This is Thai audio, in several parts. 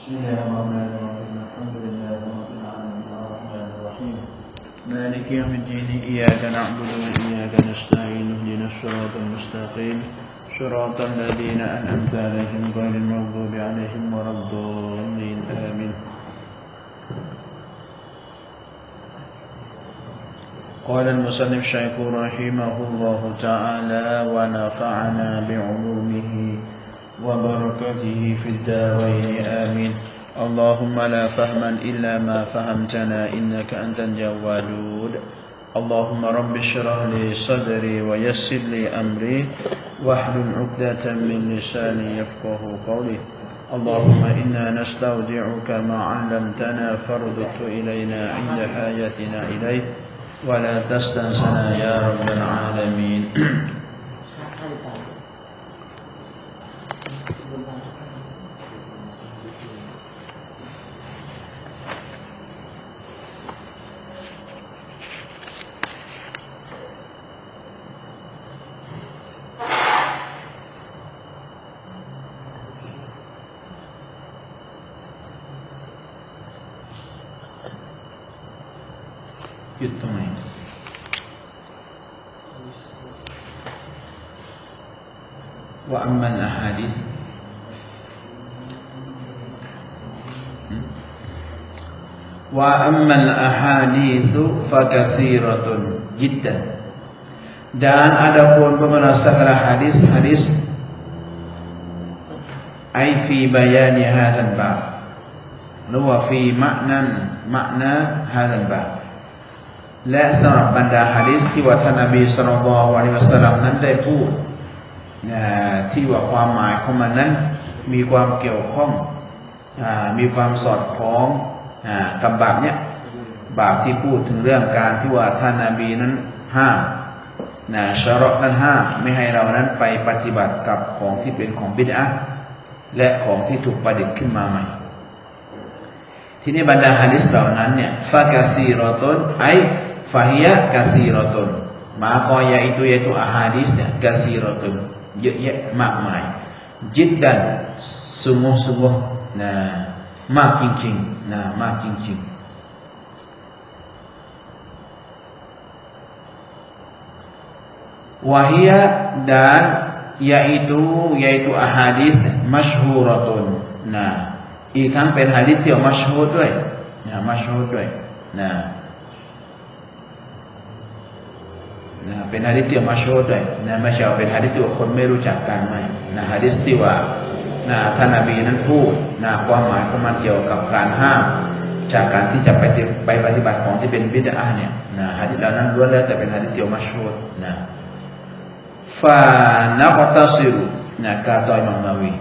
بسم الله الرحمن الرحيم الحمد لله رب العالمين الرحمن الرحيم مالك يوم الدين إياك نعبد وإياك نستعين اهدنا الصراط المستقيم صراط الذين أنعمت عليهم غير المغضوب عليهم ولا الضالين آمين. قال المصنف شيخ رحمه الله تعالى ونفعنا بعلومه وبركته في الدارين آمين. اللهم لا فهما إلا ما فهمتنا إنك أنت الجواد. اللهم رب اشرح لي صدري ويسر لي أمري واحلل عقدة من لساني يفقه قولي. اللهم إنا نستودعك ما علمتنا فارده إلينا عند حاجتنا إليه ولا تستنسنا يا رب العالمين. وأما الأحاديث فكثيرة جدا. Dan adapun mengenai hadis-hadis ai fi bayani hadzal bab wa fi makna hadzal bab และสำหรับบรรดาหะดีษที่ว่าท่านนบีศ็อลลัลลอฮุอะลัยฮิวะซัลลัมนั้นได้พูดที่ว่าความหมายของมันนั้นมีความเกี่ยวข้องมีความสอดคล้องกับบาปเนี้ยบาปที่พูดถึงเรื่องการที่ว่าท่านนบีนั้นห้ามชะรอนั้นห้ามไม่ให้เรานั้นไปปฏิบัติกับของที่เป็นของบิดอะห์และของที่ถูกประดิษฐ์ขึ้นมาใหม่ทีนี้บรรดาหะดีษเหล่านั้นเนี่ยฟะกะซีรอตุนไอฟะฮิยะกะซีรอตุนmaka yaitu ahadisnya kasiratun ya mากมาย jiddan sungguh-sungguh mากจริงๆมากจริงๆ wahia dan yaitu ahadis masyhuratun อีกทั้งเป็นหะดีษที่มัชฮูรด้วยเป็นหะดีษที่มัชฮูรด้วยไม่ใช่เป็นหะดีษที่คนไม่รู้จักกันไม่หะดีษที่ว่าท่านนบีนั้นพูดความหมายของมันเกี่ยวกับการห้ามจากการที่จะไปปฏิบัติของที่เป็นบิดอะห์เนี่ยหะดีษเหล่านั้นล้วนแล้วแต่เป็นหะดีษที่มัชฮูรฟานะกตะซิรุกาตอยมังนาวี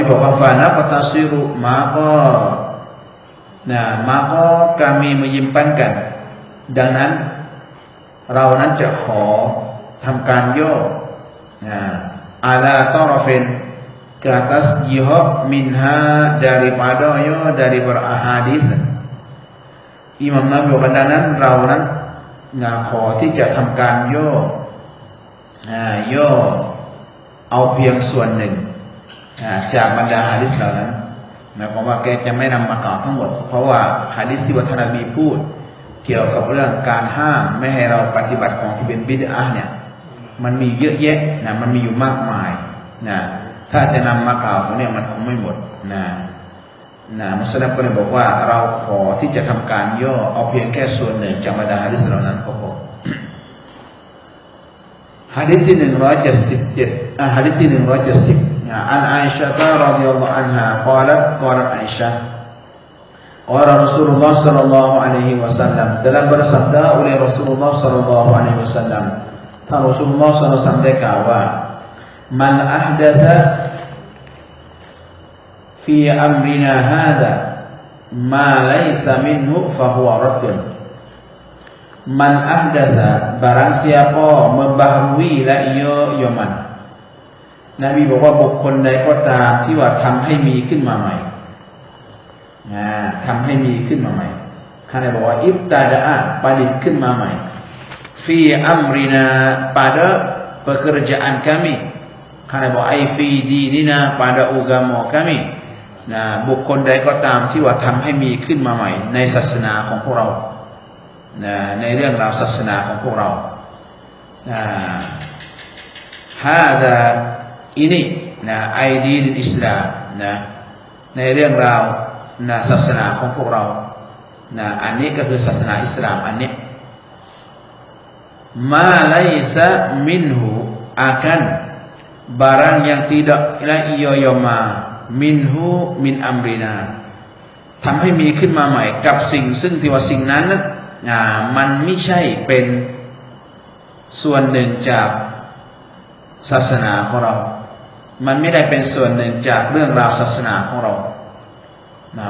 บอกว่าฟานะกตะซิรุmaka kami menyimpankan ดังนั้นเรานั้นจะขอทำการย่อala tarafin ke atas jihad minha daripada dari berahadis Imam Nawawi บอกดังนั้นเรานั้นขอที่จะทำการย่อเอาเพียงส่วนหนึ่งจากบรรดาหะดีษเหล่านั้นหมายความว่าแกจะไม่นำมากล่าวทั้งหมดเพราะว่าหะดีษที่ท่านนบีพูดเกี่ยวกับเรื่องการห้ามไม่ให้เราปฏิบัติของที่เป็นบิดอะห์เนี่ยมันมีเยอะแยะมันมีอยู่มากมายถ้าจะนำมากล่าวตรงนี้มันคงไม่หมดมุสลิมก็เลยบอกว่าเราขอที่จะทำการย่อเอาเพียงแค่ส่วนหนึ่งจากบรรดาหะดีษเหล่านั้นก็พอหะดีษที่177หะดีษที่170อันอาอิชะฮ์รอฎิยัลลอฮุอันฮา قالتอาอิชะฮ์Rasulullah sallallahu alaihi wasallam dalam bersabda oleh Rasulullah sallallahu alaihi wasallam Rasulullah sallallahu alaihi wasallam ได้กล่าวว่ามันอัห์ดะซะfi amrina hadha ma laysa minhu fa huwa raddun man ahdatsa barang siapa membaharui la ia man Nabi บอกว่าบุคคลใดก็ตามที่ว่าทำให้มีขึ้นมาใหม่ทำให้มีขึ้นมาใหม่ท่านบอกว่าอิบตาดะประดิษฐ์ขึ้นมาใหม่ fi amrina pada pekerjaan kami karena bahwa ai fi dinina pada agama kami นะบุคคลใดก็ตามที่ว่าทำให้มีขึ้นมาใหม่ในศาสนาของพวกเรานะในเรื่องราวศาสนาของพวกเราฮาดาiniนะไอดีนอิสลามนะในเรื่องราวนะศาสนาของพวกเรานะอันนี้ก็คือศาสนาอิสลามอันนี้มาไลซะมินหูakan barang yang tidak la iyoma minhu min amrina ทำให้มีขึ้นมาใหม่กับสิ่งซึ่งที่ว่าสิ่งนั้นมันไม่ใช่เป็นส่วนหนึ่งจากศาสนาของเรามันไม่ได้เป็นส่วนหนึ่งจากเรื่องราวศาสนาของเรา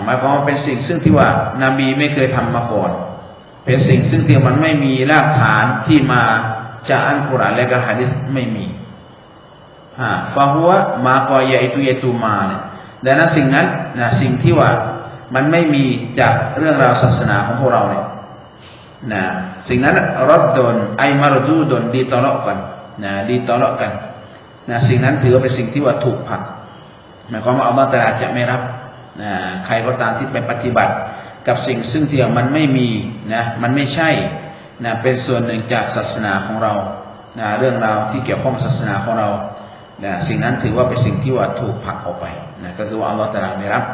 หมายความว่าเป็นสิ่งซึ่งที่ว่านบีไม่เคยทำมาก่อนเป็นสิ่งซึ่งที่มันไม่มีรากฐานที่มาจากอัลกุรอานและก็หะดีษไม่มีฟะฮุวะมาก็yaituมาเนี่ยดังนั้นสิ่งนั้นสิ่งที่ว่ามันไม่มีจากเรื่องราวศาสนาของพวกเราเนี่ยสิ่งนั้นรดดนไอมารดูดนditolakkan ditolakkanสิ่งนั้นถือว่าเป็นสิ่งที่ว่าถูกผลักหมายความว่าอัลเลาะห์ตะอาลาจะไม่รับใครก็ตามที่ไปปฏิบัติกับสิ่งซึ่งที่มันไม่มีมันไม่ใช่เป็นส่วนหนึ่งจากศาสนาของเราเรื่องราวที่เกี่ยวข้องศาสนาของเราสิ่งนั้นถือว่าเป็นสิ่งที่ว่าถูกผลักออกไปก็คือว่าอัลเลาะห์ตะอาลาไม่รับ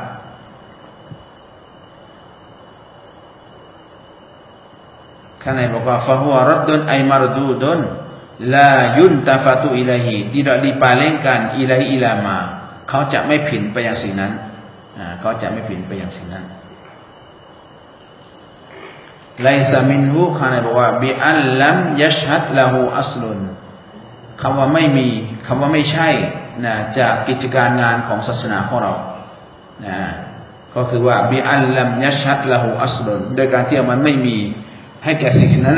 ข้างในบอกว่าฟะฮุวะรัดดุนไอมารดูดุนลายุนตาฟาตุอิลาฮีtidak dipalingkan ilahi ilamaเขาจะไม่ผินไปอย่างสิ่งนั้นเขาจะไม่ผินไปอย่างสิ่งนั้นไลซามินฮูข้างในบอกว่าบิอัลลัมยัชฮัดละฮูอัสลุนคำว่าไม่มีคำว่าไม่ใช่จากกิจการงานของศาสนาของเราก็คือว่าบิอัลลัมยัชฮัดละฮูอัสลุนโดยการที่มันไม่มีให้แก่สิ่งนั้น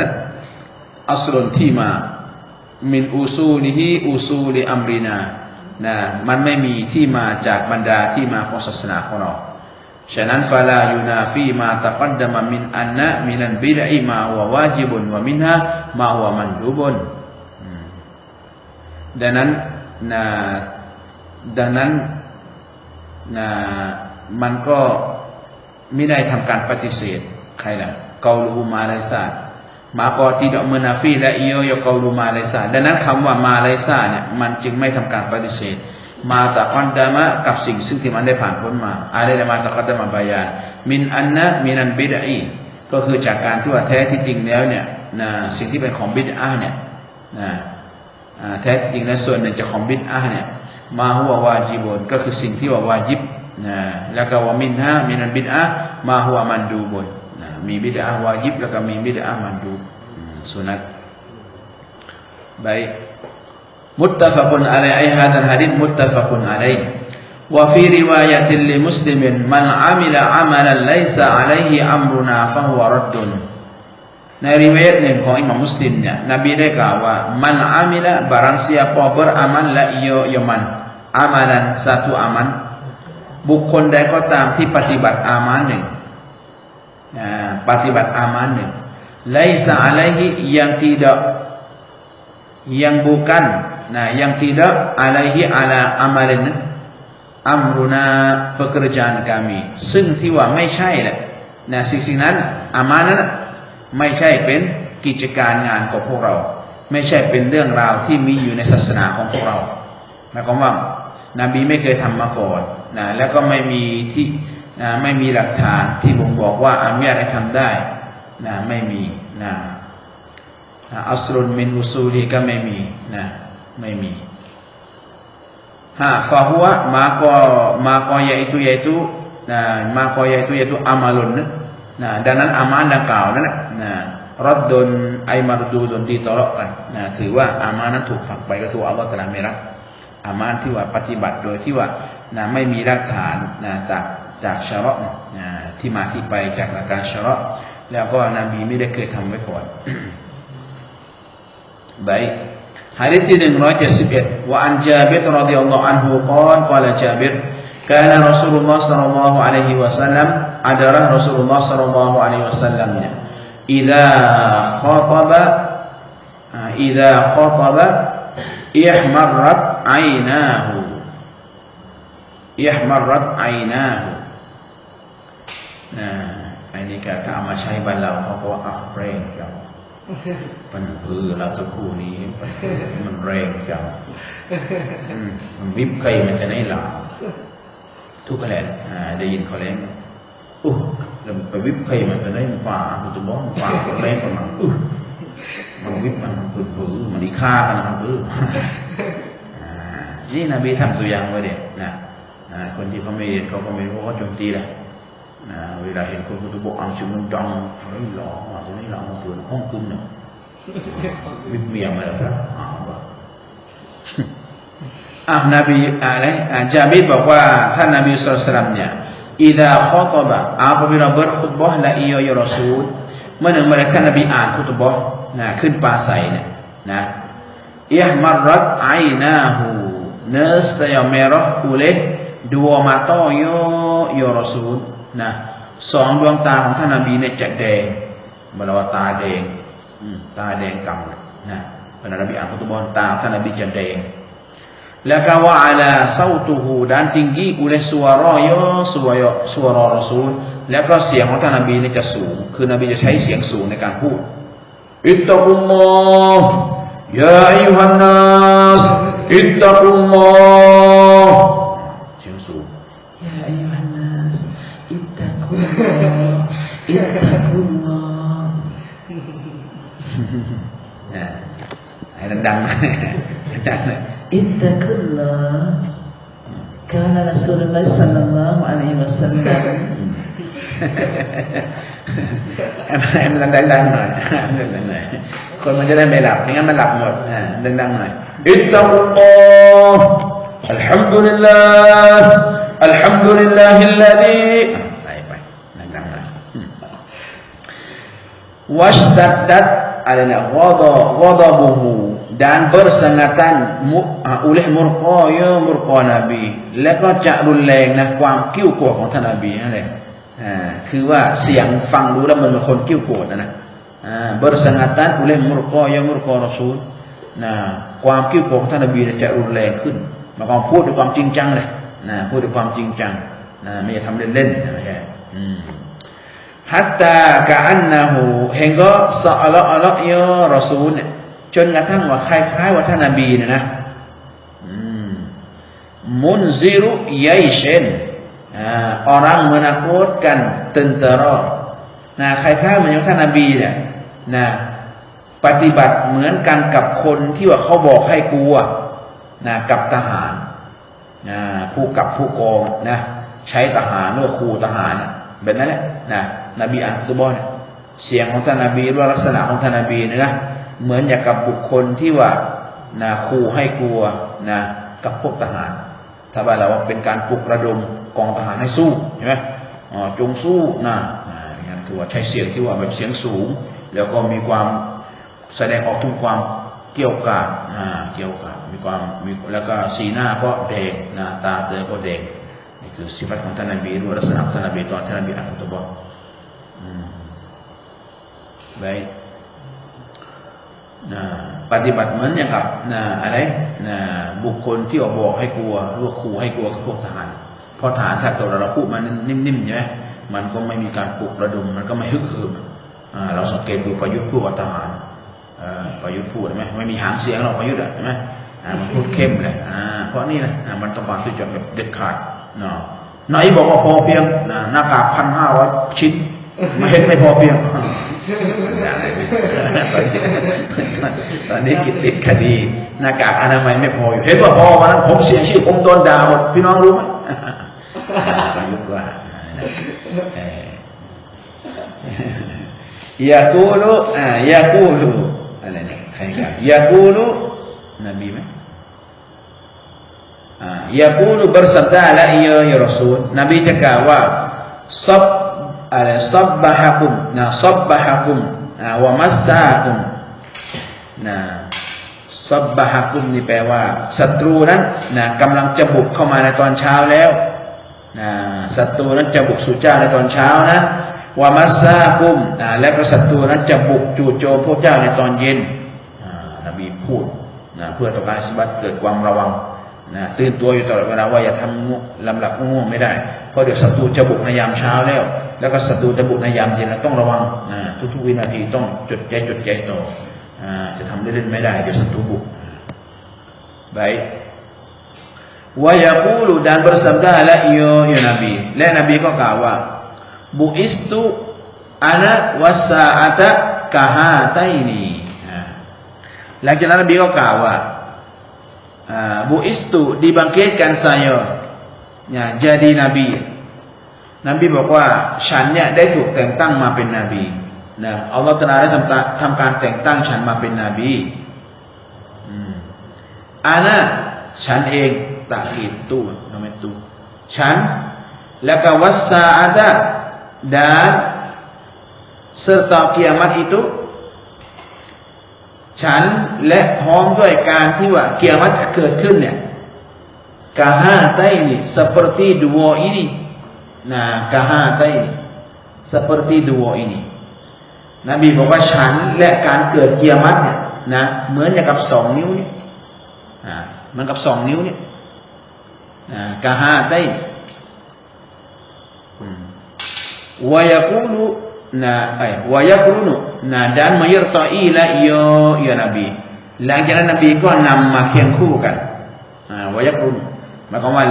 อัสลุนที่มามินอูซูลิฮิอูซูลิอัมรินามันไม่มีที่มาจากบรรดาที่มาของศาสนาของเราฉะนั้นฟาลายูนาฟีมาตะกัดดะมะมินอันนะมินันบิดอิมาฮุวะวาญิบุนวะมินฮามาฮุวะมันดูบุนดังนั้นมันก็ไม่ได้ทำการปฏิเสธใครล่ะกอลูมาไลซาmaka tidak menafi la iyo ya qaulu ma laysa ดังนั้นคำว่ามาไลซาเนี่ยมันจึงไม่ทำการปฏิเสธมาตะกัดดามะกับสิ่งซึ่งที่มันได้ผ่านพ้นมาอะไรมาตะกัดดามะบายานมินอันนะมินันบิดอะอีก็คือจากการที่ว่าแท้ที่จริงแล้วเนี่ยสิ่งที่เป็นของบิดอะห์เนี่ยแท้ที่จริงแล้วส่วนหนึ่งจากของบิดอะห์เนี่ยมาฮุวะวาญิบุนก็คือสิ่งที่ว่าวาญิบแล้วก็ว่ามินฮามินันบิดอะห์มาฮุวะมันดูบุนมีบิดอะห์วาญิบแล้วก็มีบิดอะห์มันดูสุนัตbaik muttafaqun alaihi hadzal hadits muttafaqun alaihi wa fi riwayatin li muslimin man 'amila 'amalan laisa 'alaihi amruna fa huwa raddun ในริวายะห์หนึ่งของอิหม่ามมุสลิมเนี่ยนบีได้กล่าวว่ามัน 'amila บาราง siapa beramal la iyo man amalan satu amal บุคคลใดก็ตามที่ปฏิบัติอามัลหนึ่งปฏิบัติอามัลหนึ่งlaisa alaihi yang bukan yang tidak alaihi ala amalin amruna pekerjaan kami ซึ่งที่ว่าไม่ใช่แหละสิ่งนั้นอามัลนั้นไม่ใช่เป็นกิจการงานของพวกเราไม่ใช่เป็นเรื่องราวที่มีอยู่ในศาสนาของพวกเราหมายความว่านบีไม่เคยทำมาก่อนแล้วก็ไม่มีหลักฐานที่บ่งบอกว่าอนุญาตให้ทำได้ไม่มีอัสลุนมินอุซูลีก็ไม่มีไม่มีฟาฮุวะมาก็yaitu amalun ดังนั้นอามัลดังกล่าวนั้นรัดดุนไอมารดูดุนditolakkanถือว่าอามัลนั้นถูกฝังไปก็ถูกอัลเลาะห์ตะอาลาไม่รับอามัลที่ว่าปฏิบัติโดยที่ว่าไม่มีหลักฐานจากชะเราะห์ที่มาที่ไปจากหลักการชะเราะห์แล้วก็นบีไม่ได้เคยทำไว้ก่อน baik hadisที่171wa an Jabir radhiyallahu anhu qala Jabir kana Rasulullah sallallahu alaihi wasallam adalah Rasulullah sallallahu alaihi wasallam idza khataba ihmarrat 'ainahu ยะห์มัรัตไอนาหูอันนี้ก็ถ้าเอามาใช้บ้านเราเขาก็ว่าแรงจังมันเราสักครู่นี้มันแรงจังมันวิบใครมันจะได้หลับทุกข์แหละได้ยินเขาเล่นแล้วไปวิบใครมันจะได้ฝ่ามันจะบอกฝ่าแรงประมาณมันวิบมันมันอีฆ่ากันมันนี่นบีทำตัวอย่างไว้เด็กนะคนที่เขาไม่เรียนเขาก็ไม่รู้เขาโจมตีเลยเวลาเห็นคนเขาจะบอกอังชุมนุมจังเฮ้ยหล่อตรงนี้หล่อมาตัวห้องกึ่งเนี่ยวิบเมียมาแล้วครับนบีอะไรจาบิดบอกว่าท่านนบีสุลต่านเนี่ยอิดะขอตบะapabila berkhutbah la iya ya rasul เมื่อหนึ่งเมื่อท่านนบีอ่านคุตบะขึ้นปราศัยเนี่ยนะihmarrat ainahu nescaya merah oleh dua mata ya rasul นะสองดวงตาของท่านนบีเนี่ยจะแดงเวลาตาแดงกำนะเวลานบีอ่านคุตบะตาท่านนบีจะแดงแล้วก็ว่าala sautuhu dan tinggi oleh suara Rasul แล้วก็เสียงของท่านนบีเนี่ยจะสูงคือนบีจะใช้เสียงสูงในการพูดอิตตะกุลลอฮ์ยาอัยยูฮันนัสอิตตะกุลลอฮ์เสียงสูงยาอัยยูฮันนัสอิตตะกุลลอฮ์อิตตะกุลลอฮ์ให้ดังๆIttaqullah kana Rasulullah sallallahu alaihi wasallam ให้มันดังๆหน่อยคนมันจะได้ไม่หลับไม่งั้นมันหลับหมดดังๆหน่อย Ittaqullah Alhamdulillah Alhamdulillahilladzi ใส่ไปดังๆหน่อย Washtaddat อะไรนะghadabuhu dan bersengatan oleh murqa Nabi แล้วก็จะรุนแรงนะความกิ้วโกรธของท่านนบีนั่นแหละคือว่าเสียงฟังดูแล้วมันเป็นคนกิ้วโกรธนะbersengatan oleh murqa Rasul นะความกิ้วโกรธของท่านนบีจะรุนแรงขึ้นมาก็พูดด้วยความจริงจังเลยพูดด้วยความจริงจังไม่ใช่ทำเล่นๆนะใช่hatta ka'annahu hingga seolah-olah ya Rasul จนกระทั่งว่าคล้ายๆว่าท่านนบีเนี่ยนะมุนซิรุยัยเชนorang menakutkan tentara คล้ายๆเหมือนท่านนบีเนี่ยปฏิบัติเหมือนกันกับคนที่ว่าเขาบอกให้กลัวกับทหารผู้กับผู้กองใช้ทหารหรือขู่ทหารแบบนั้นแหละนบีอ่านคุตบะห์เสียงของท่านนบีหรือลักษณะของท่านนบีเนี่ยนะเหมือนอย่างกับบุคคลที่ว่าขู่ให้กลัวกับพวกทหารถ้าว่าเราเป็นการปลุกระดมกองทหารให้สู้ใช่ไหมจงสู้อย่างถือว่าใช้เสียงที่ว่าแบบเสียงสูงแล้วก็มีความแสดงออกถึงความเกี่ยวกาดมีความแล้วก็สีหน้าก็แดงตาเตอก็แดงนี่คือสิฟัตของท่านนบีหรือลักษณะของท่านนบีตอนท่านนบีอ่านคุตบะห์baikปฏิบัติเหมือนอย่างกับอะไรบุคคลที่บอกให้กลัวหรือขู่ให้กลัวกับพวกทหารเพราะทหารถ้าเราพูดมันนิ่มๆใช่ไหมมันก็ไม่มีการปลุกระดมมันก็ไม่ฮึกเหิมเราสังเกตดูประยุทธ์พูดกับทหารประยุทธ์พูดไหมไม่มีหางเสียงหรอกประยุทธ์ใช่ไหมมันพูดเข้มเลยเพราะนี่นะมันต้องการที่จะแบบเด็ดขาดไหนบอกว่าพอเพียงหน้ากาก1,500 ชิ้นไม่เห็นไม่พอเพียงตอนนี้กิจติดคดีหน้ากากอนามัยไม่พออยู่เห็นว่าพอวันนั้นผมเสียชีวิตผมโดนด่าหมดพี่น้องรู้ไหมประยุทธ์ว่ายากูลุอะไรเนี่ยใครกันยากูลุนบีไหมยากูลุbersabda la iya ya Rasul นบีจะกล่าวว่าsabbahakum sabbahakum wa massakum sabbahakum นี่แปลว่าศัตรูนั้นกำลังจะบุกเข้ามาในตอนเช้าแล้วศัตรูนั้นจะบุกสู่เจ้าในตอนเช้านะwa massakum และก็ศัตรูนั้นจะบุกจู่โจมพวกเจ้าในตอนเย็นนบีพูดเพื่อต้องการให้บัดเกิดความระวัง นะตื่นตัวอยู่ตลอดเวลาว่าอย่าทำลำหลับง่วงไม่ได้เพราะเดี๋ยวศัตรูจะบุกในยามเช้าแล้วก็ศัตรูจะบุกในยามเย็นเราต้องระวังทุกๆวินาทีต้องจดใจต่อจะทำเล่นๆไม่ได้เดี๋ยวศัตรูบุกbaik wa yaqulu dan bersabda la ya nabi la nabi ก็กล่าวว่าbu'istu ana wasa'ata kahatainiหลังจากนั้นนบีก็กล่าวว่าbu'istu dibangkitkan saya jadi nabi นบีบอกว่าฉันเนี่ยได้ถูกแต่งตั้งมาเป็นนบีนะอัลเลาะห์ตะอาลาได้ทำการแต่งตั้งฉันมาเป็นนบีอานะฉันเองตะกีดตู้นามตู้ฉันแล้วก็วัสซาอะตะdan serta kiamat ituฉันและพร้อมด้วยการที่ว่ากิยามัตจะเกิดขึ้นเนี่ยกะฮาไตนี่ seperti dua ini nah กะฮาไตนี่ seperti dua ini นบีบอกว่าฉันและการเกิดกิยามัตเนี่ยนะเหมือนกับ2นิ้วนี่เหมือนกับ2นิ้วนี่กะฮาไตwa yaqulu wa yaqulu dan mayarta'i la ya nabi หลังจากนั้นนบีก็นำมาเคียงคู่กันwa yaqulu หมายความว่า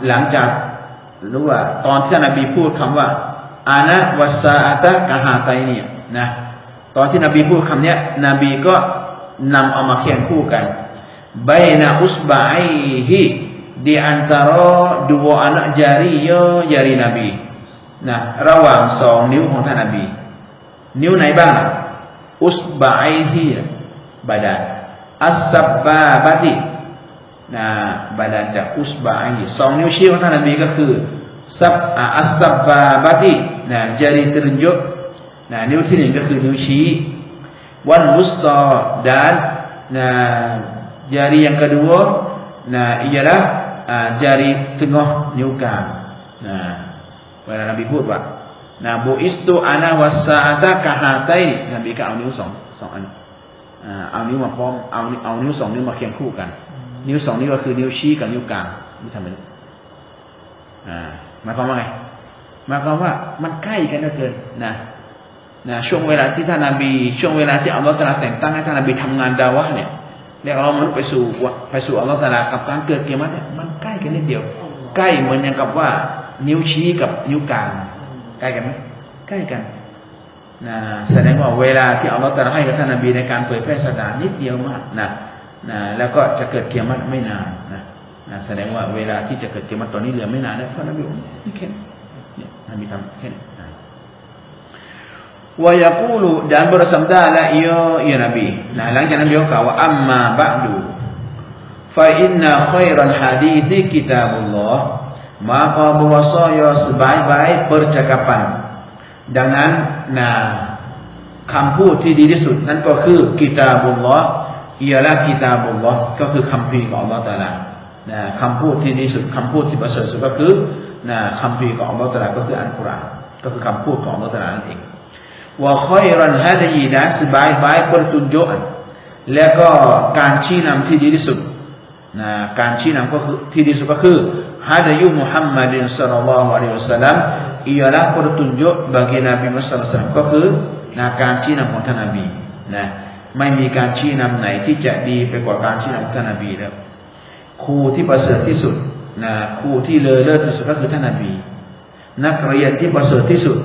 หลังจากรู้ว่าตอนที่นบีพูดคำว่าอานะวัสซาอะตะกะฮาไตนี่นะตอนที่นบีพูดคำเนี้ยนบีก็นำเอามาเคียงคู่กันbaina usba'ihi di antara dua anak jari nabiนะระหว่าง2นิ้วของท่านนบีนิ้วไหนบ้างอุสบะไอฮีบาดาอัสซับบาบะตินะบาดาจากอุสบะไอฮี2นิ้วชี้ของท่านนบีก็คืออัสซับบาบะตินะjari telunjuk nahนิ้วที่1ก็คือนิ้วชี้วันวุสตอdan jari yang kedua ialah jari tengahนิ้วกลางเวลา นบีพูดว่าbu'istu ana wasa'ata kahataini นบีก็เอานิ้ว2อันเอานิ้วมาพร้อมเอานิ้ว2นิ้วมาเคียงคู่กันนิ้ว2นิ้วก็คือนิ้วชี้กับนิ้วกลางนี่ทำไมหมายความว่าไงหมายความว่ามันใกล้กันเหลือเกินนะช่วงเวลาที่ท่านนบีช่วงเวลาที่อัลเลาะห์ตะอาลาแต่งตั้งให้ท่านนบีทำงานดะวะห์เนี่ยเรียกเรามนุษย์ไปสู่อัลเลาะห์ตะอาลากับการเกิดกิยามะฮ์เนี่ยมันใกล้กันนิดเดียวใกล้เหมือนอย่างกับว่านิ้วชี้กับนิ้วกลางใกล้กันไหมใกล้กันแสดงว่าเวลาที่อัลเลาะห์ตะอาลาให้กับท่านนบีในการเผยแพร่ศาสนานิดเดียวมากแล้วก็จะเกิดกิยามะฮ์ไม่นานแสดงว่าเวลาที่จะเกิดกิยามะฮ์ตอนนี้เหลือไม่นานนะเพราะนบีนี่แค่เนี่ยนบีทำแค่wa yaqulu dan bersabda la ya nabiหลังจากนั้นเขากล่าวว่าอัมมาบะดูfa inna khairal hadithi kitabullah maka bahwasanya sebaik-baik percakapan denganคำพูดที่ดีที่สุดนั่นก็คือกิตาบุลลอฮ์ialah kitabullah ก็คือคัมภีร์ของอัลเลาะห์ตะอาลาคำพูดที่ดีที่สุดคำพูดที่ประเสริฐสุดก็คือคัมภีร์ของอัลเลาะห์ตะอาลาก็คืออัลกุรอานก็คือคำพูดของอัลเลาะห์ตะอาลานั่นเองwa khairan hadayi dan sebaik-baik pertunjukan แล้วก็การชี้นำที่ดีที่สุดการชี้นำก็คือที่ดีที่สุดก็คือhadayu Muhammadin sallallahu alaihi wasallam ialah petunjuk bagi Nabi Muhammad sallallahu alaihi wasallam ก็คือการชี้นำของท่านนบีไม่มีการชี้นำไหนที่จะดีไปกว่าการชี้นำของท่านนบีแล้วครูที่ประเสริฐที่สุดครูที่เลอเลิศที่สุดก็คือท่านนบีนักเรียนที่ประเสริฐที่สุด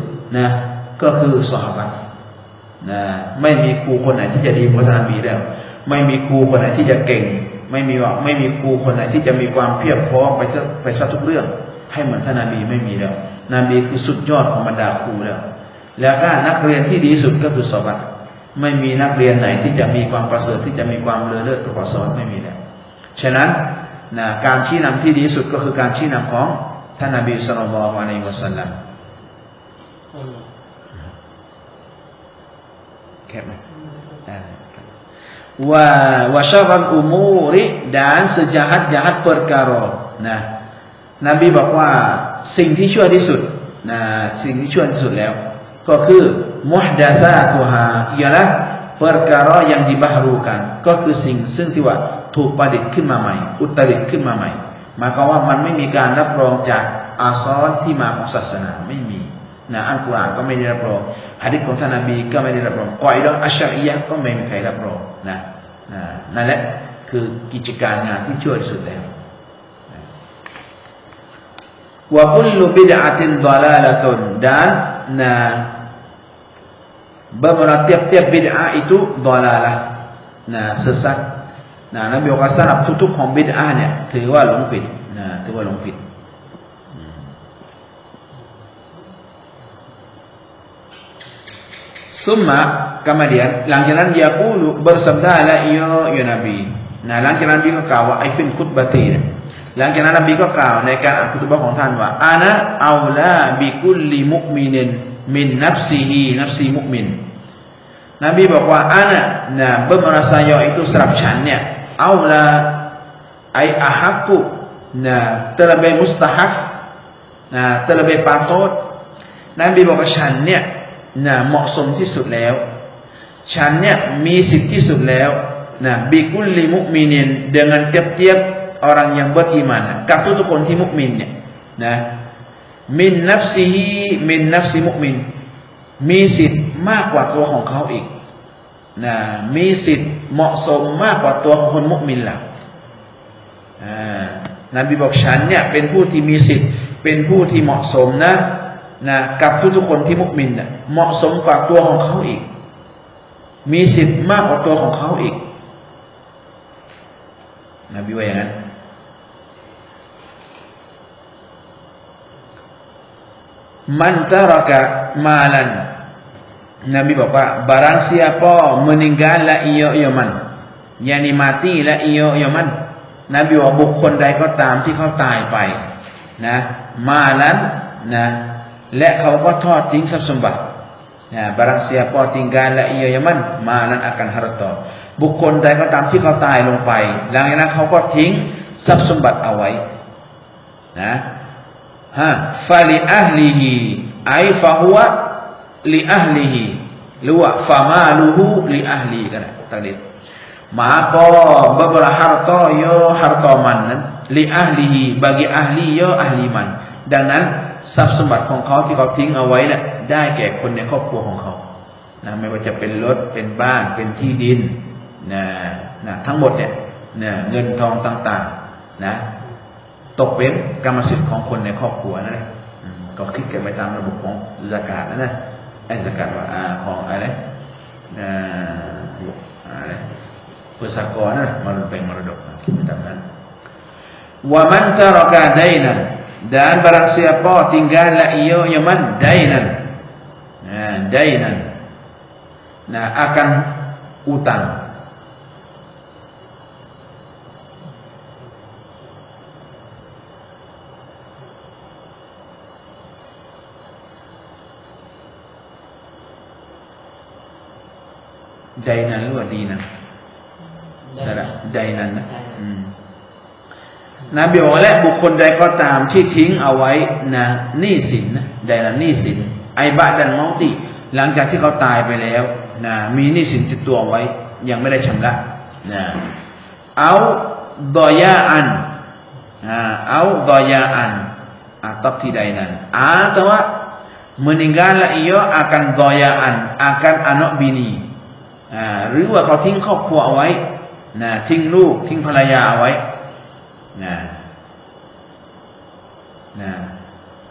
ก็คือซอฮาบะห์ไม่มีครูคนไหนที่จะดีกว่าท่านนบีแล้วไม่มีครูคนไหนที่จะเก่งไม่มีครูคนไหนที่จะมีความเพียบพร้อมไปซะทุกเรื่องให้เหมือนท่านนบีไม่มีแล้วนบีคือสุดยอดของบรรดาครูแล้วก็นักเรียนที่ดีสุดก็คือซอฮาบะห์ไม่มีนักเรียนไหนที่จะมีความประเสริฐที่จะมีความเลอเลิศกว่าซอฮาบะห์ไม่มีแล้วฉะนั้นการชี้นำที่ดีสุดก็คือการชี้นำของท่านนบีศ็อลลัลลอฮุอะลัยฮิวะซัลลัมแค่ไหมwa syarrul umuri dan sejahat-jahat perkaraนบีบอกว่าสิ่งที่ชั่วที่สุดสิ่งที่ชั่วที่สุดแล้วก็คือมุฮดะซาตุฮาialah perkara yang dibaharukan ก็คือสิ่งซึ่งที่ว่า ถูกประดิษฐ์ขึ้นมาใหม่อุตริขึ้นมาใหม่หมายความว่ามันไม่มีการรับรองจากอาซอรที่มาของศาสนาไม่มีนะอัลกุรอานก็ไม่ได้รับรองหะดีษของท่านนบีก็ไม่ได้รับรองกออิดะห์อัชชะรียะห์ก็ไม่มีใครรับรองนั่นแหละคือกิจการงานที่ชั่วที่สุดแล้วwa kullu bid'atin dhalalatun dan tiap-tiap bid'ah itu dhalalah sesat Nabi kata tutupของ bid'ah เนี่ยถือว่าหลงผิดถือว่าหลงผิดSumma kemudian หลังจากนั้น yaqulu bersabda la ya Nabiหลังจากนั้นนบีก็กล่าวว่าไอ้ฟินคุตบะตีเนี่ยหลังจากนั้นนบีก็กล่าวในการอ่านคุตบะห์ของท่านว่าอานะเอาลาบิกุลลิมุมินินมินนัฟซิฮินัฟซีมุมินนบีบอกว่าอานะbermerasa saya itu serapฉันเนี่ยเอาลาไออาฮักุterlebih mustahab terlebih patut นบีบอกว่าฉันเนี่ยเหมาะสมที่สุดแล้วฉันเนี่ยมีสิทธิ์ที่สุดแล้วบิกุลลิมุมินิน dengan tiap-tiap orang yang beriman กับทุกคนที่มุมินเนี่ยมินนัฟซิฮิมินนัฟซิมุมินมีสิทธิ์มากกว่าตัวของเขาอีกมีสิทธิ์เหมาะสมมากกว่าตัวคนมุมินล่ะนบีบอกฉันเนี่ยเป็นผู้ที่มีสิทธิ์เป็นผู้ที่เหมาะสมกับทุกคนที่มุมินเหมาะสมกว่าตัวของเขาอีกมีสิทธิ์มากกว่าตัวของเขาอีกนบีว่าอย่างนั้นมันตะรักะมาลันนบีบอกว่า barang siapa meninggal la ia man yani mati la ia man นบีว่าบุคคลใดก็ตามที่เขาตายไปมาลันและเขาก็ทอดทิ้งทรัพย์สมบัติbarang siapa tinggal la ia man malan akan harta บุคคลใดก็ตามที่เขาตายลงไปหลังจากนั้นเขาก็ทิ้งทรัพย์สมบัติเอาไว้ฟาลิอะห์ลิฮิไอฟะฮุวะลิอะห์ลิฮิหรือว่าฟามาลุฮูลิอะห์ลิกันtadi maka beberapa harta yo harta man li ahlihi bagi ahli yo ahli man ดังนั้นทรัพย์สมบัติของเขาที่เขาทิ้งเอาไว้เนี่ยได้แก่คนในครอบครัวของเขาไม่ว่าจะเป็นรถเป็นบ้านเป็นที่ดินทั้งหมดเนี่ยเงินทองต่างๆตกเป็นกรรมสิทธิ์ของคนในครอบครัวนั่นแหละก็คิดกันไปตามระบบของซะกาตนะซะกาตว่าของอะไรภาษากรนะมันเป็นมรดกคิดไปตามนั้นwa man taraka dainan dan barang siapa tinggallah ia man dainan dainan akan utang dainan หรือว่าดีนะdainan นะนบีบอกและบุคคลใดก็ตามที่ทิ้งเอาไว้หนี้สินใดนั้นหนี้สินไอบะดันเมาติหลังจากที่เขาตายไปแล้วมีหนี้สินติดตัวไว้ยังไม่ได้ชำระเอาดอยาอันatau tidak nan atau meninggal ia akan doyaan akan anak bini หรือว่าเขาทิ้งครอบครัวเอาไว้ทิ้งลูกทิ้งภรรยาเอาไว้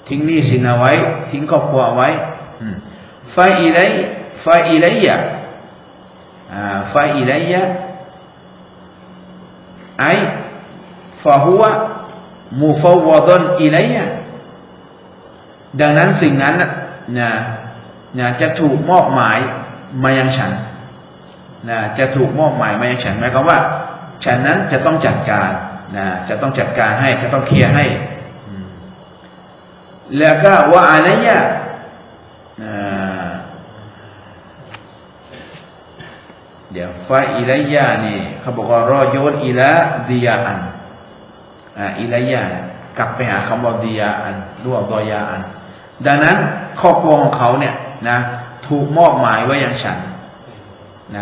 ทิ้งหนี้สินเอาไว้ทิ้งครอบครัวเอาไว้ฟาอิลัยยะไอฟาฮัวมุฟาวะดันอิลัยยะดังนั้นสิ่งนั้นจะถูกมอบหมายมายังฉันจะถูกมอบหมายมายังฉันหมายความว่าฉันนั้นจะต้องจัดการจะต้องจัดการให้จะต้องเคลียร์ให้แล้วก็ว่าอะไรเนี่ยเดี๋ยวฟาอิลัยยะนี่เขาบอกว่ารอโยนอิละดิยาอันอิลัยยะกลับไปหาคำว่าดิยาอันหรือว่าดอยาอันดังนั้นครอบครัวของเขาเนี่ยถูกมอบหมายไว้ยังฉัน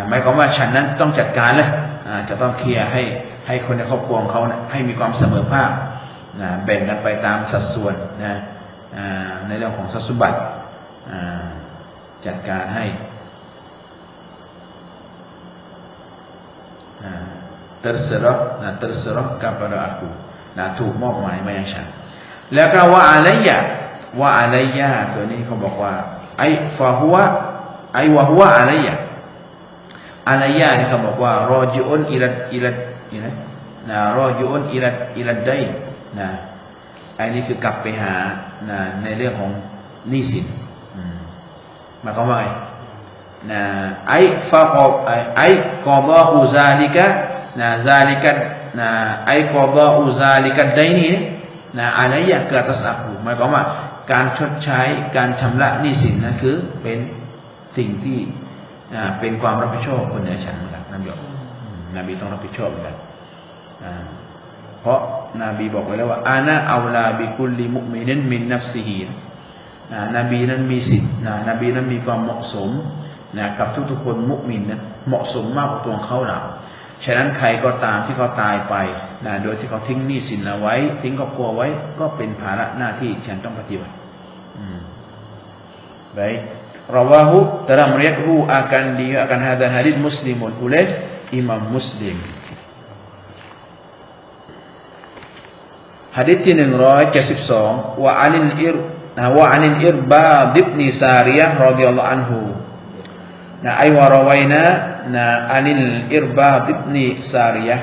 หมายความว่าฉันนั้นต้องจัดการเลยจะต้องเคลียร์ ให้คนในครอบครัวของเขาให้มีความเสมอภาคนะแบ่งกันไปตามสัดส่วนนะในเรื่องของทรัพย์สมบัติจัดการให้terserah kepada aku นะถูกมอบหมายมายังฉันแล้วก็ว่าอะไรตัวนี้เขาบอกว่าไอ้ฟะฮุวะไอ้วะฮุวะอะไรนี่เขาบอกว่ารอจิอุนอิลัดนะรอจิอุนอิลัดไดนะไอ้นี่คือกลับไปหานะในเรื่องของหนี้สินหมายความว่าไงนะไอ้ฟะกอไอ้กอฎออุซาลิกะนะซาลิกะนะไอ้กอฎออุซาลิกะไดนี่นะอะไรอย่างke atas akuหมายความว่าการชดใช้การชำระหนี้สินนั้นคือเป็นสิ่งที่เป็นความรับผิดชอบคนเหนือฉันเหมือนกันนบีต้องรับผิดชอบเหมือนกันเพราะนบีบอกไว้แล้วว่าอานะอัลลาบิคุลลิมุมินินมินนัฟซิฮีนบีนั้นมีสิทธิ์นบีนั้นมีความเหมาะสมกับทุกๆคนมุมินนะเหมาะสมมากกว่าตัวเขาเราฉะนั้นใครก็ตามที่เขาตายไปโดยที่เขาทิ้งหนี้สินเอาไว้ทิ้งครอบครัวไว้ก็เป็นภาระหน้าที่ฉันต้องปฏิบัติbaik rawahu dalam riwayathu akan hadis hadis muslimun oleh Imam Muslim hadisที่172wa anil Irbad bin Sariyah radhiyallahu anhu ay wa rawaina anil Irbad bin Sariyah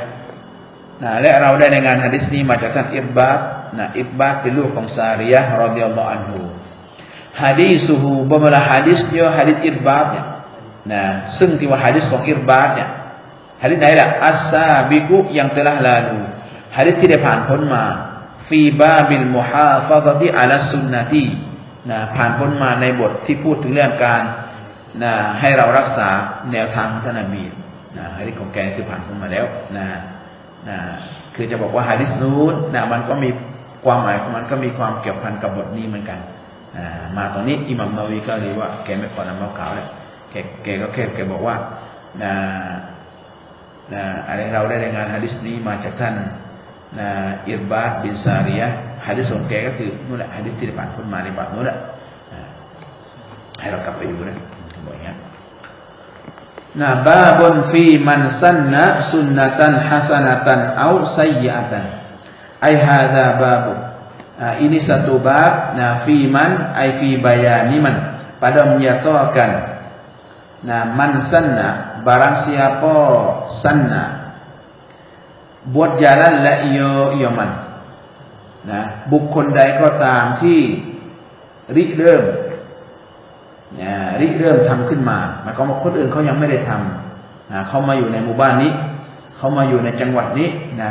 และเราได้ในงานหะดีษนี้มาจากท่านอิรบาดเป็นลูกของซาริยะห์รอฎิยัลลอฮุอันฮุหะดีซุฮูบะมะลาหะดีษเนี่ยหะดีษอิรบาดเนี่ยซึ่งที่ว่าหะดีษของอิรบาดเนี่ยหะดีษไหนล่ะอัสซาบิกุyang telah laluหะดีษที่ได้ผ่านพ้นมาฟีบาบิลมุฮาฟะซะติอะลัสซุนนะตีผ่านพ้นมาในบทที่พูดถึงเรื่องการให้เรารักษาแนวทางของท่านนบีหะดีษของแกคือผ่านพ้นมาแล้วคือจะบอกว่าหะดีษนู้นมันก็มีความหมายของมันก็มีความเกี่ยวพันกับบทนี้เหมือนกันมาตรงนี้อิหม่ามนาวีก็เรียกว่าแกไม่ขอนำมากล่าวแล้วแกก็แกบอกว่าอะไรเราได้รายงานหะดีษนี้มาจากท่านอิรบาดบินซาริยะห์หะดีษของแกก็คือนู่นแหละหะดีษที่ผ่านพ้นมาในบทนู้นแหละให้เรากลับไปดูนะบอกอย่างนี้babun fi man sanna sunnatan hasanatan au sayyi'atan ai hadza babu ini satu bab fi man ai fi bayani man pada menyatakan man sanna barang siapa sanna buat jalan la iyo man บุคคลใดก็ตามที่ริเริ่มทำขึ้นมาหมายความว่าคนอื่นเขายังไม่ได้ทำเขามาอยู่ในหมู่บ้านนี้เขามาอยู่ในจังหวัดนี้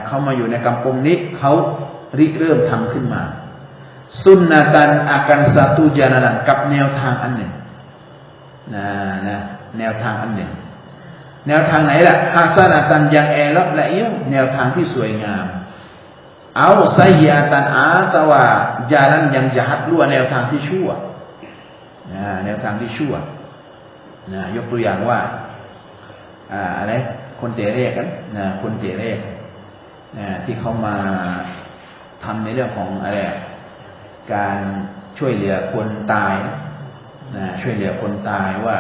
เขามาอยู่ในกัมปงนี้เขาเริ่มทำขึ้นมาสุนนะตันakan satu jalanan กับแนวทางอันหนึ่งแนวทางอันหนึ่งแนวทางไหนล่ะฮัสนะตันyang elokละiyoแนวทางที่สวยงามเอาsayyi'atan atau jalan yang jahat หรือว่าแนวทางที่ชั่วแนวทางที่ชั่วยกตัวอย่างว่าอะไรคนเตะเรกคนเตะเรกที่เขามาทำในเรื่องของอะไรการช่วยเหลือคนตายช่วยเหลือคนตายว่า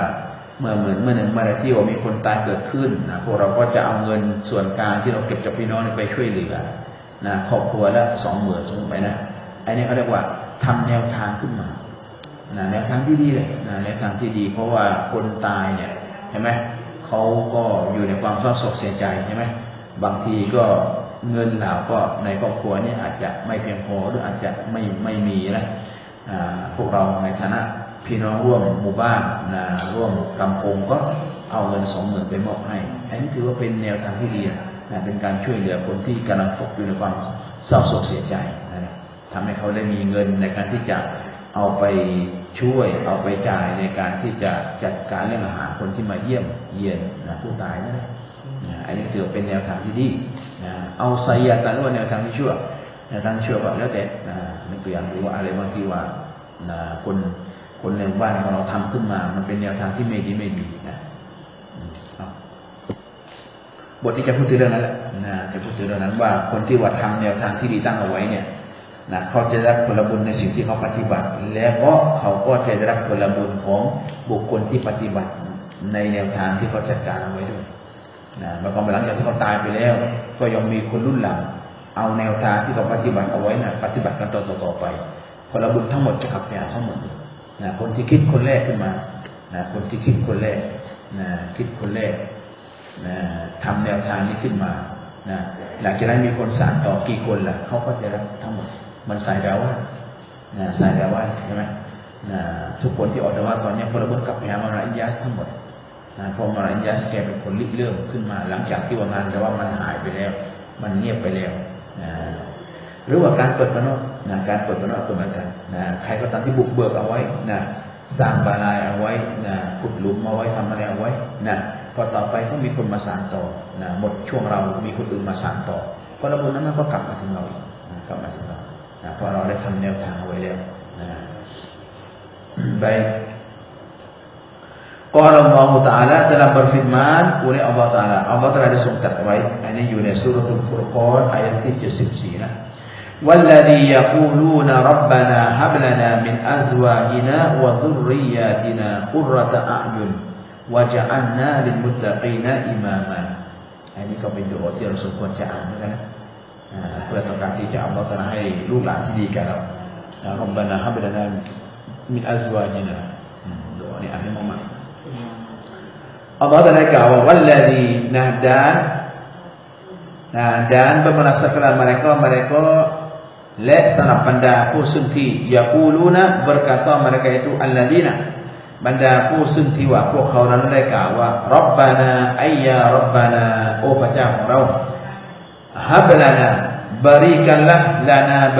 เมื่อหนึ่งเมื่อใดที่ว่ามีคนตายเกิดขึ้นพวกเราก็จะเอาเงินส่วนกลางที่เราเก็บจากพี่น้องไปช่วยเหลือครอบครัวละ 20,000 สมมติไปนะอันนี้เขาเรียกว่าทำแนวทางขึ้นมาแนวทางที่ดีเลยแนวทางที่ดีเพราะว่าคนตายเนี่ยเห็นไหมเขาก็อยู่ในความเศร้าโศกเสียใจใช่ไหมบางทีก็เงินเหล่าก็ในครอบครัวเนี่ยอาจจะไม่เพียงพอหรืออาจจะไม่มีนะพวกเราในฐานะพี่น้องร่วมหมู่บ้านร่วมกำปงก็เอาเงิน 20,000 ไปมอบให้อันนี้ถือว่าเป็นแนวทางที่ดีเป็นการช่วยเหลือคนที่กำลังตกอยู่ในความเศร้าโศกเสียใจทำให้เขาได้มีเงินในการที่จะเอาไปช่วยเอาไปจ่ายในการที่จะจัดการเรื่องอาหารคนที่มาเยี่ยมเยียนผู้ตายนั่นแหละอันนี้ถือเป็นแนวทางที่ดีเอาไซยาตันว่าแนวทางที่ชั่วแนวทางที่ชั่วก็แล้วแต่นึกตัวอย่างดูว่าอะไรบางทีว่าคนในบ้านของเราทำขึ้นมามันเป็นแนวทางที่ไม่ดีนะ บทนี้จะพูดถึงเรื่องนั้นแหละนะจะพูดถึงเรื่องนั้นว่าคนที่ว่าทำแนวทางที่ดีตั้งเอาไว้เนี่ยนะเขาจะได้ผลบุญในสิ่งที่เขาปฏิบัติแล้วก็เขาก็จะได้รับผลบุญของบุคคลที่ปฏิบัติในแนวทางที่เขาจัดการเอาไว้ด้วยนะแล้วก็หลังจากที่เขาตายไปแล้วก็ยังมีคนรุ่นหลังเอาแนวทางที่เขาปฏิบัติเอาไว้นะปฏิบัติกันต่อไปผลบุญทั้งหมดจะกลับไปหาทั้งหมดนะคนที่คิดคนแรกขึ้นมานะคนที่คิดคนแรกนะคิดคนแรกนะทำแนวทางนี้ขึ้นมานะหลังจากนั้นมีคนสานต่อกี่คนล่ะเขาก็จะรับทั้งหมดมันสายดาวนะสายดาวใช่ไหมนะทุกคนที่ออกดาวตอนนี้ผลบุญกลับไปหามารอินยัสทั้งหมดนะพอมารอินยัสแกเป็นคนริเริ่มขึ้นมาหลังจากที่ว่างานแต่ว่ามันหายไปแล้วมันเงียบไปแล้วนะหรือว่าการเปิดปนกนะการเปิดปนกตัวมันกันนะใครก็ตามที่บุกเบิกเอาไว้นะสร้างบาลายเอาไว้นะขุดหลุมเอาไว้ทำอะไรเอาไว้นะพอต่อไปก็มีคนมาสานต่อนะหมดช่วงเรามีคนอื่นมาสานต่อผลบุญนั้นมันก็กลับมาถึงเราอีกกลับมาถึงเรานะเพราะเราได้ทำแนวทางเอาไว้แล้วนะbaik qala Allah Ta'ala dalam berfirman oleh Allah Ta'ala Allah Ta'ala ada sungkatไว้อันนี้อยู่ในซูเราะตุลฟุรกานอายะห์ที่74นะوالذي يقولون ربنا هب لنا من أزواجنا وذرياتنا قرة أعين وجعلنا للمتقين إماما อันนี้ก็เป็นดุอาที่เราสมควรจะอ่านเหมือนกันนะเพื่อต้องการที่จะAllah Ta'alaให้ลูกหลานที่ดีแก่เรา ربنا هب لنا من أزواجنا ดุอานี้อ่านให้มากๆAllah Ta'alaกล่าวว่าوالذي dan bermenasabkan merekaและสำหรับบรรดาผู้ซึ่งที่ยะกูลูนะ berkata mereka itu alladzina บรรดาผู้ซึ่งที่ว่าพวกเขานั้นได้กล่าวว่ารับบานาอัยยารับบานาโอ้พระเจ้าของเราฮับลานาบริกันละลานาบ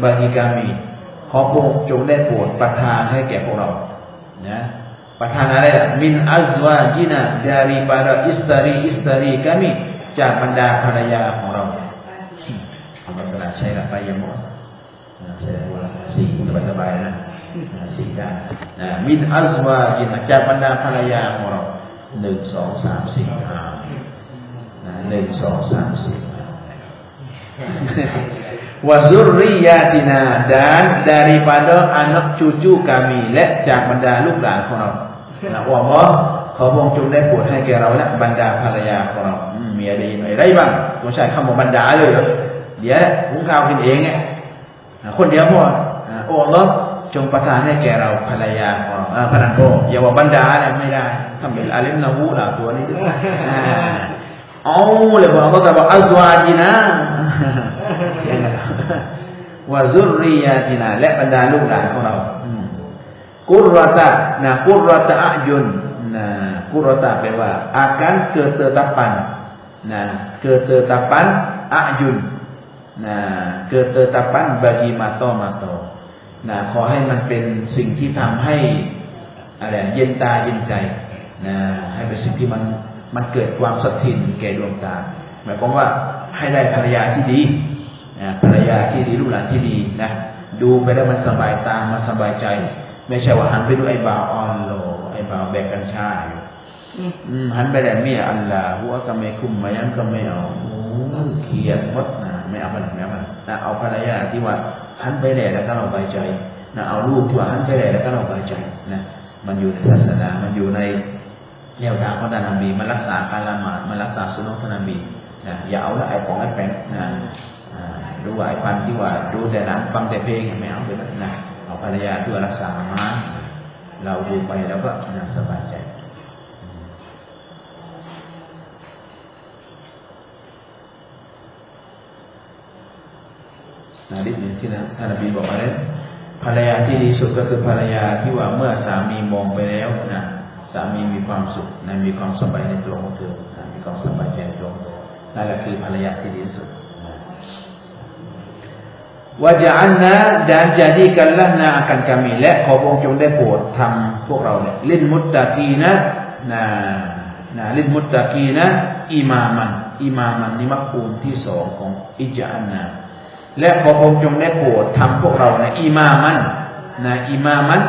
agi kami ขอพระองค์จงได้โปรดประทานให้แก่พวกเรานะประทานอะไรล่ะมินอัซวาจินะ daripada istri kami จากบรรดาภรรยาของเราเรากำลังใช้กับไปยมดใช้เวลาสี่สบายๆนะสี่ได้มินอัซวาจินะจากบรรดาภรรยาของเรา1 2 3 4 5 1 2 3 4 wa zurriyatina dan daripada anak cucu kami และจากบรรดาลูกหลานของเรานะอัลเลาะห์ขอพระองค์จงได้โปรดให้แก่เราและบรรดาภรรยาของเรามีอะไรอะไรบ้างต้องใช้คำว่าบรรดาเลยเหรอเดี๋ยวผมกล่าวกินเองเนี่ยคนเดียวพอโอ้อัลเลาะห์จงประทานให้แก่เราภรรยาของเราพนันโตอย่าว่าบรรดาอะไรไม่ได้ทำเป็นอาลิมนะฮูล่ะตัวนี้ด้วยเอาเลยบอกอัลเลาะห์แต่บอกอัซวาจินะวะซุรริยาตินาและบรรดาลูกหลานของเรากุรรตะนะกุรรตะอะยุนนะกุรรตะแปลว่า akan ketetapan nah ketetapan ayun nah ketetapan bagi mata-mata nah ขอให้มันเป็นสิ่งที่ทำให้อะไรเย็นตาเย็นใจนะให้เป็นสิ่งที่มันเกิดความสะทินแก่ดวงตาหมายความว่าให้ได้ภรรยาที่ดีภรรยาที่ดีลูกหลานที่ดีนะดูไปแล้วมันสบายตามันสบายใจไม่ใช่ว่าหันไปดูไอ้บ่าวออนโลไอ้บ่าวแบกกัญชาอยู่หันไปแต่เมียอัลลาหัวก็ไม่คุ้มมายังก็ไม่เอาเขียนหมดนะไม่เอามันไม่เอามันเอาภรรยาที่ว่าหันไปแหล่แล้วก็เราใบใจนะเอาลูกที่ว่าหันไปแหล่แล้วก็เราใบใจนะมันอยู่ในศาสนามันอยู่ในแนวทางของท่านนบีมันรักษาการละหมาดมันรักษาสุนนะท่านนบีนะอย่าเอาละไอ้ของไอ้แป้งนะดูว่าไอ้พันที่ว่าดูแต่หนังฟังแต่เพลงไม่เอาเลยนะเอาภรรยาที่ว่ารักษามาเราดูไปแล้วก็สบายใจนะดินี่ที่ท่านนบีบอกว่าเนี่ยภรรยาที่ดีสุดก็คือภรรยาที่ว่าเมื่อสามีมองไปแล้วนะสามีมีความสุขนะมีความสบายในตัวของเธอนะมีความสบายใจในตัวของเธอนั่นแหละคือภรรยาที่ดีสุดwaja'alna dan jadikanlah akan kami และขอพระองค์จงได้โปรดทำพวกเราเนี่ยลินมุตตะกีนะลินมุตตะกีนะอิมามันนี่มักปูลที่สองของอิจอันนาและขอพระองค์จงได้โปรดทำพวกเราเนี่ยอิมามัน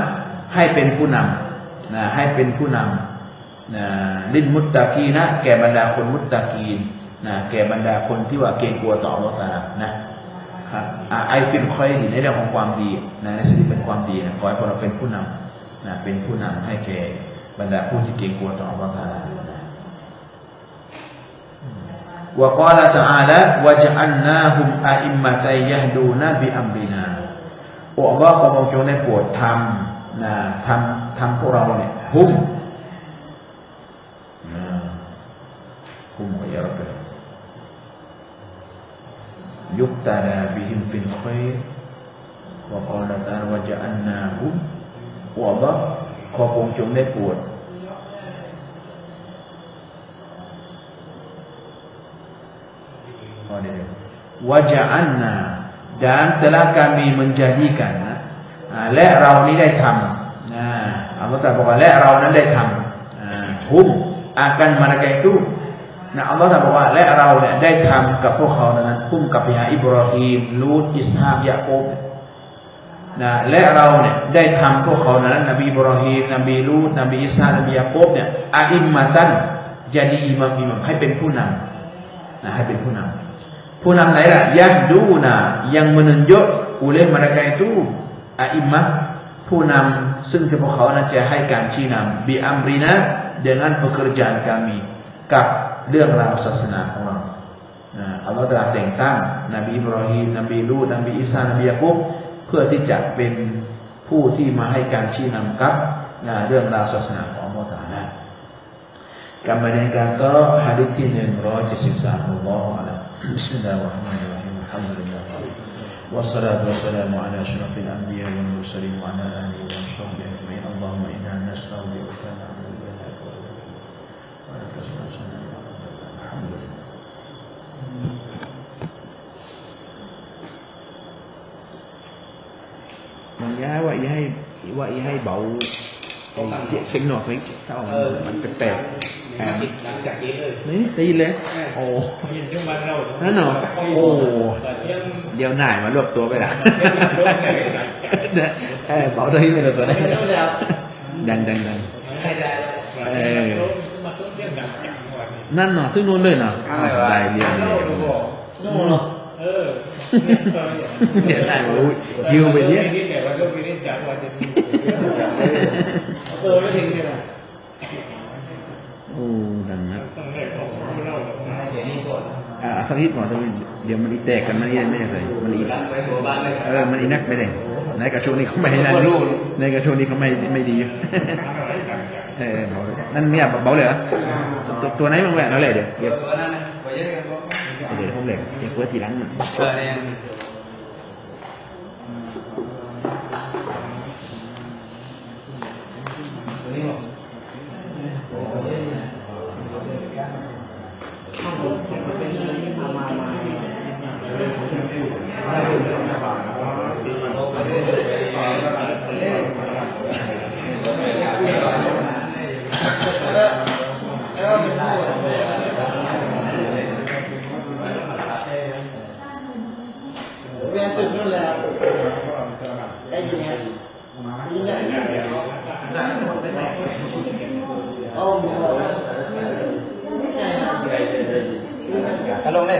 ให้เป็นผู้นำให้เป็นผู้น นะลินมุตตะกีนะแก่บรรดาคนมุตตะกีนนะแก่บรรดาคนที่ว่าเกรงกลัวต่ออัลเลาะห์ตะอาลานะครับไอฟิลคอยในเรื่องของความดีนะในสิ่งที่เป็นความดีนะขอให้พวกเราเป็นผู้นำนะเป็นผู้นำให้แก่บรรดาผู้ที่เกรงกลัวต่ออัลเลาะห์ตะอาลาวะกาละตะอาลาวะจะอันนาฮุมอะอิมมะตัยยะฮดูนะบิอัมรินาอัลลอฮ์ก็ทรงได้โปรดทำนะทำพวกเราเนี่ยฮุมya Rabbi yuqtada bihim fil khair wa qala ta'ala wa ja'alnahum อัลลอฮ์ขอพระองค์จงได้โปรดwa ja'alna dan telah kami menjadikanและเรานี้ได้ทำอัลลอฮ์ตรัสบอกว่าและเรานั้นได้ทำฮุมakan mereka itu nah Allah Taala บอกว่าและเราเนี่ยได้ทำกับพวกเขานั้นพุ่มกับบิฮาอิบรอฮีมลูตอิสฮากยะโอบนะและเราเนี่ยได้ทำพวกเขานั้นนบีอิบรอฮีมนบีลูตนบีอิสฮากนบียะโอบเนี่ยอะอิมมะตันjadi imamให้เป็นผู้นำนะให้เป็นผู้นำไหนล่ะยะดูนะyang menunjuk oleh mereka itu a'immahผู้นำซึ่งพวกเขานั้นจะให้การชี้นำbi amrina dengan pekerjaan kami กับเรื่องราวศาสนาของเราอัลลอฮฺตรัสแต่งตั้งนบีอิบรอฮีมนบีลูตนบีอิสฮากนบียะกูบเพื่อที่จะเป็นผู้ที่มาให้การชี้นำกับเรื่องราวศาสนาของอัลลอฮฺตะอาลาการบรรยายการก็หะดีษที่173อัลลอฮฺอะลัยฮิบิสมิลลาฮิรเราะห์มานิรเราะฮีมอัลฮัมดุลิลลาฮิวัสศอลาตุวัสสลามุอะลาอัชรอฟิลอันบิยาวัลมุรสลีนวะอะลาอาลิฮิวะศอฮบิฮิอัจมัยอัลลอฮุมมะอินนานัสอะลุกะนะอะบุดุบิลลาฮิวะนะตัสตัฆมันย้ายว่าให้เบาเสียงหนวกนี่ถ้าออกมันแปลกนี่ตีเลยโอ้นั่นเหรอโอ้เดี๋ยวหน่ายมารวบตัวไปละเบาตัวนี้ไม่ตัวนี้ดังนั่นเนาะซึ่งนู้นเลยเนาะได้เรียนเลยเดี๋ยวได้ยิวไปเนี้ยโอ้ดังนะสักนิดก่อนเดี๋ยวมันอีแตกกันมันอีไม่ใช่เลยมันอีมันอีนักไม่ได้ในกระชูนี้เขาไม่ให้นั่นในกระชูนี้เขาไม่ดีนั่นไม่เบาเลยเหรอตัวไหนบ้างแหวนนั่นแหละเดี๋ยวผมเหล็กเดี๋ยวเพื่อทีหลังลงเลย